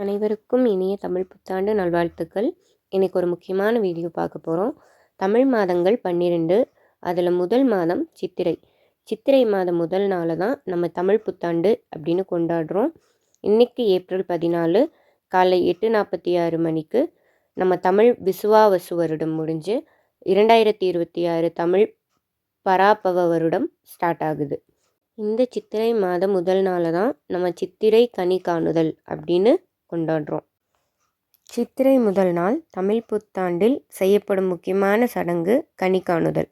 அனைவருக்கும் இனிய தமிழ் புத்தாண்டு நல்வாழ்த்துக்கள். இன்னைக்கு ஒரு முக்கியமான வீடியோ பார்க்க போகிறோம். தமிழ் மாதங்கள் 12, அதில் முதல் மாதம் சித்திரை. சித்திரை மாதம் முதல் நாளை தான் நம்ம தமிழ் புத்தாண்டு அப்படின்னு கொண்டாடுறோம். இன்றைக்கி ஏப்ரல் 14 காலை 8:46 மணிக்கு நம்ம தமிழ் விசுவாவசு வருடம் முடிஞ்சு 2026 தமிழ் பராபவ வருடம் ஸ்டார்ட் ஆகுது. இந்த சித்திரை மாதம் முதல் நாளை தான் நம்ம சித்திரை கனி காணுதல் அப்படின்னு கொண்டாடுறோம். சித்திரை முதல் நாள் தமிழ் புத்தாண்டில் செய்யப்படும் முக்கியமான சடங்கு கனி காணுதல்.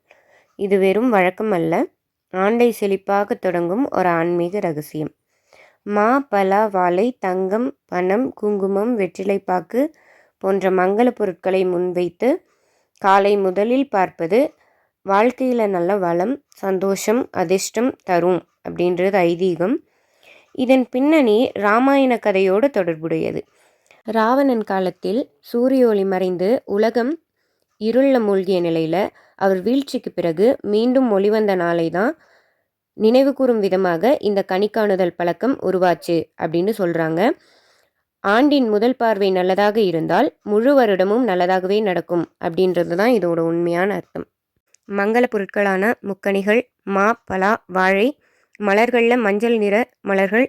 இது வெறும் வழக்கம் அல்ல, ஆண்டை செழிப்பாக தொடங்கும் ஒரு ஆன்மீக ரகசியம். மா, பலா, வாழை, தங்கம், பணம், குங்குமம், வெற்றிலைப்பாக்கு போன்ற மங்கள பொருட்களை முன்வைத்து காலை முதலில் பார்ப்பது வாழ்க்கையில் நல்ல வளம், சந்தோஷம், அதிர்ஷ்டம் தரும் அப்படின்றது ஐதீகம். இதன் பின்னணி இராமாயண கதையோடு தொடர்புடையது. ராவணன் காலத்தில் சூரிய ஒளி மறைந்து உலகம் இருள மூழ்கிய நிலையில் அவர் வீழ்ச்சிக்கு பிறகு மீண்டும் ஒளிவந்த நாளை தான் நினைவு கூறும் விதமாக இந்த கனிக்காணுதல் பழக்கம் உருவாச்சு அப்படின்னு சொல்கிறாங்க. ஆண்டின் முதல் பார்வை நல்லதாக இருந்தால் முழு வருடமும் நல்லதாகவே நடக்கும் அப்படின்றது தான் இதோட உண்மையான அர்த்தம். மங்கள பொருட்களான முக்கணிகள், மா, பலா, வாழை, மலர்களில் மஞ்சள் நிற மலர்கள்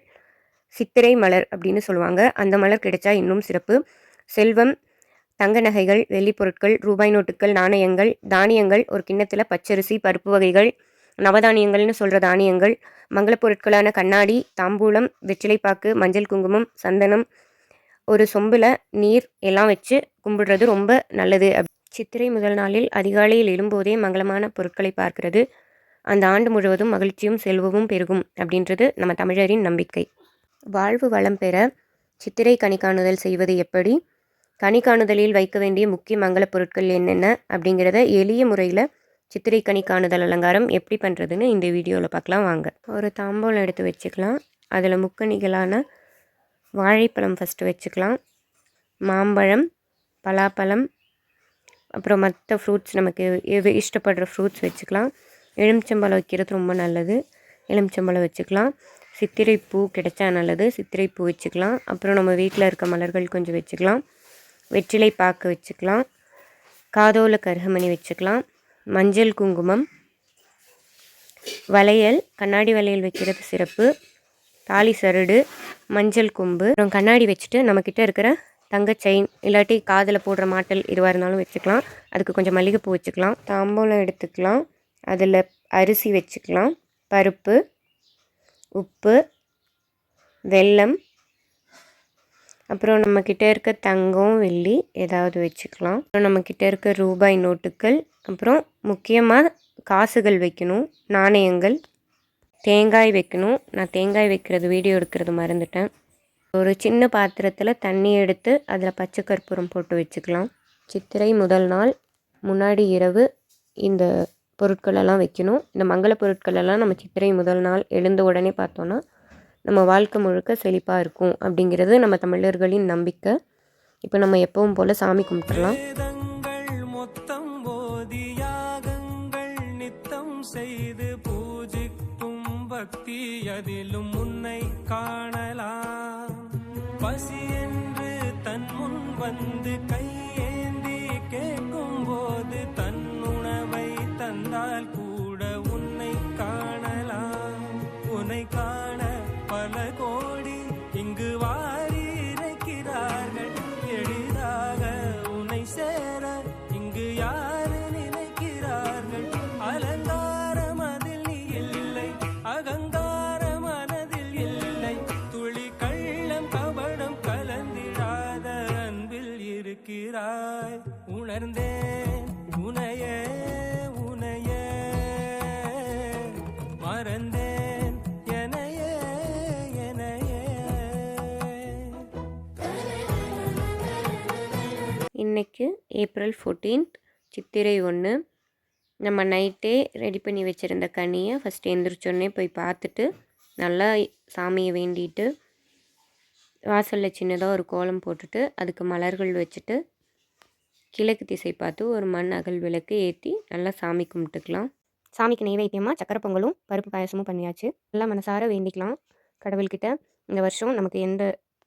சித்திரை மலர் அப்படின்னு சொல்லுவாங்க. அந்த மலர் கிடைச்சா இன்னும் சிறப்பு. செல்வம், தங்க நகைகள், வெள்ளி பொருட்கள், ரூபாய் நோட்டுகள், நாணயங்கள், தானியங்கள், ஒரு கிண்ணத்தில் பச்சரிசி, பருப்பு வகைகள், நவதானியங்கள்னு சொல்கிற தானியங்கள், மங்கள பொருட்களான கண்ணாடி, தாம்பூலம், வெற்றிலைப்பாக்கு, மஞ்சள், குங்குமம், சந்தனம், ஒரு சொம்பில் நீர் எல்லாம் வச்சு கும்பிடுறது ரொம்ப நல்லது. சித்திரை முதல் நாளில் அதிகாலையில் எழும்போதே மங்களமான பொருட்களை பார்க்கிறது அந்த ஆண்டு முழுவதும் மகிழ்ச்சியும் செல்வமும் பெருகும் அப்படின்றது நம்ம தமிழரின் நம்பிக்கை. வாழ்வு வளம் பெற சித்திரை கனிக்காணுதல் செய்வது எப்படி, கனிக்காணுதலில் வைக்க வேண்டிய முக்கிய மங்கள பொருட்கள் என்னென்ன அப்படிங்கிறத எளிய முறையில் சித்திரை கனிக்காணுதல் அலங்காரம் எப்படி பண்ணுறதுன்னு இந்த வீடியோவில் பார்க்கலாம் வாங்க. ஒரு தாம்பூலம் எடுத்து வச்சுக்கலாம். அதில் முக்கணிகளான வாழைப்பழம் ஃபஸ்ட்டு வச்சுக்கலாம், மாம்பழம், பலாப்பழம், அப்புறம் மற்ற ஃப்ரூட்ஸ் நமக்கு இஷ்டப்படுற ஃப்ரூட்ஸ் வச்சுக்கலாம். எலுமிச்சம்பழம் வைக்கிறது ரொம்ப நல்லது, எலுமிச்சம்பழம் வச்சுக்கலாம். சித்திரை பூ கிடைச்சா நல்லது, சித்திரை பூ வச்சுக்கலாம். அப்புறம் நம்ம வீட்டில் இருக்க மலர்கள் கொஞ்சம் வச்சுக்கலாம். வெற்றிலை பாக்கு வச்சுக்கலாம். காதோல கருகமணி வச்சுக்கலாம். மஞ்சள், குங்குமம், வளையல், கண்ணாடி வளையல் வைக்கிறது சிறப்பு. தாலி சரடு, மஞ்சள் கொம்பு, அப்புறம் கண்ணாடி வச்சுட்டு நம்மக்கிட்ட இருக்கிற தங்க செயின் இல்லாட்டி காதில் போடுற மாட்டல் எதுவாக இருந்தாலும் வச்சுக்கலாம். அதுக்கு கொஞ்சம் மல்லிகைப்பூ வச்சுக்கலாம். தாம்பூலம் எடுத்துக்கலாம். அதில் அரிசி வச்சுக்கலாம், பருப்பு, உப்பு, வெல்லம், அப்புறம் நம்மக்கிட்ட இருக்க தங்கம், வெள்ளி ஏதாவது வச்சுக்கலாம். அப்புறம் நம்மக்கிட்ட இருக்க ரூபாய் நோட்டுகள், அப்புறம் முக்கியமாக காசுகள் வைக்கணும், நாணயங்கள், தேங்காய் வைக்கணும். நான் தேங்காய் வைக்கிறது வீடியோ எடுக்கிறது மறந்துட்டேன். ஒரு சின்ன பாத்திரத்தில் தண்ணி எடுத்து அதில் பச்சை கற்பூரம் போட்டு வச்சுக்கலாம். சித்திரை முதல் நாள் முன்னாடி இரவு இந்த பொருட்களெல்லாம் வைக்கணும். இந்த மங்கள பொருட்களெல்லாம் நம்ம சித்திரை முதல் நாள் எழுந்த உடனே பார்த்தோன்னா நம்ம வாழ்க்கை முழுக்க செழிப்பாக இருக்கும் அப்படிங்கிறது நம்ம தமிழர்களின் நம்பிக்கை. இப்போ நம்ம எப்பவும் போல் சாமி கும்பிட்டுலாம். செய்து பூஜிக்கும் பக்தி அதிலும் உன்னை காணலாம். பசி என்று தன் முன் வந்து கையேந்தி கேட்கும் போது தன் உணவை தந்தால் கூட உன்னை காணலாம். உன்னை காண பல கோடி இங்கு வாரி இறைக்கிறார்கள். எளிதாக உன்னை சேர இங்கு யாரு நினைக்கிறார்கள். அலங்காரம் அதில் நீ இல்லை, அகங்கார மனதில் இல்லை, துளி கள்ளம் கபடம் கலந்திடாத அன்பில் இருக்கிறாய். உணர்ந்தேன் உனையே உனையே, மறந்தேன் எனையே எனையே. இன்னைக்கு ஏப்ரல் 14 சித்திரை 1. நம்ம நைட்டே ரெடி பண்ணி வச்சுருந்த கனியை ஃபஸ்ட்டு எந்திரிச்சோடனே போய் பார்த்துட்டு நல்லா சாமியை வேண்டிட்டு வாசலில் சின்னதாக ஒரு கோலம் போட்டுட்டு அதுக்கு மலர்கள் வச்சுட்டு கிழக்கு திசை பார்த்து ஒரு மண் அகல் விளக்கு ஏற்றி நல்லா சாமி கும்பிட்டுக்கலாம். சாமிக்கு நைவேத்தியமாக சக்கரை பொங்கலும் பருப்பு பாயசமும் பண்ணியாச்சு. நல்லா மனசார வேண்டிக்கலாம் கடவுள்கிட்ட இந்த வருஷம் நமக்கு எந்த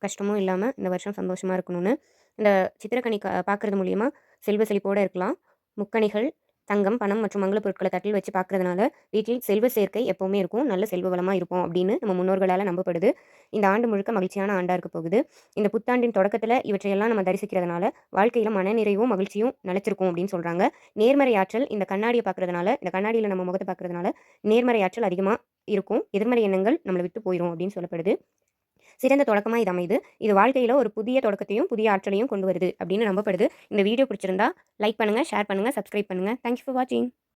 கஷ்டமும் இல்லாமல் இந்த வருஷம் சந்தோஷமாக இருக்கணும்னு. இந்த சித்திரக்கனி பார்க்குறது மூலியமா செல்வ செழிப்போடு இருக்கலாம். முக்கணிகள் தங்கம், பணம் மற்றும் மங்கள பொருட்கள தட்டில் வச்சு பார்க்குறதுனால வீட்டில் செல்வ சேர்க்கை எப்பவுமே இருக்கும். நல்ல செல்வ வளமா இருப்போம் அப்படின்னு நம்ம முன்னோர்களால நம்பப்படுது. இந்த ஆண்டு முழுக்க மகிழ்ச்சியான ஆண்டா இருக்க போகுது. இந்த புத்தாண்டின் தொடக்கத்தில இவற்றையெல்லாம் நம்ம தரிசிக்கிறதுனால வாழ்க்கையில மனநிறைவும், மகிழ்ச்சியும் நிலைச்சிருக்கும் அப்படின்னு சொல்றாங்க. நேர்மறை ஆற்றல் இந்த கண்ணாடிய பார்க்குறதுனால, இந்த கண்ணாடியில நம்ம முகத்த பார்க்குறதுனால நேர்மறை ஆற்றல் அதிகமா இருக்கும். எதிர்மறை எண்ணங்கள் நம்மள விட்டு போயிரும் அப்படின்னு சொல்லப்படுது. சிறந்த தொடக்கமா இது அமையுது. இது வாழ்க்கையில ஒரு புதிய தொடக்கத்தையும், புதிய ஆற்றலையும் கொண்டு வருது அப்படின்னு நம்பப்படுது. இந்த வீடியோ பிடிச்சிருந்தா லைக் பண்ணுங்க, ஷேர் பண்ணுங்க, சப்ஸ்கிரைப் பண்ணுங்க. தேங்க் யூ ஃபார் வாட்சிங்.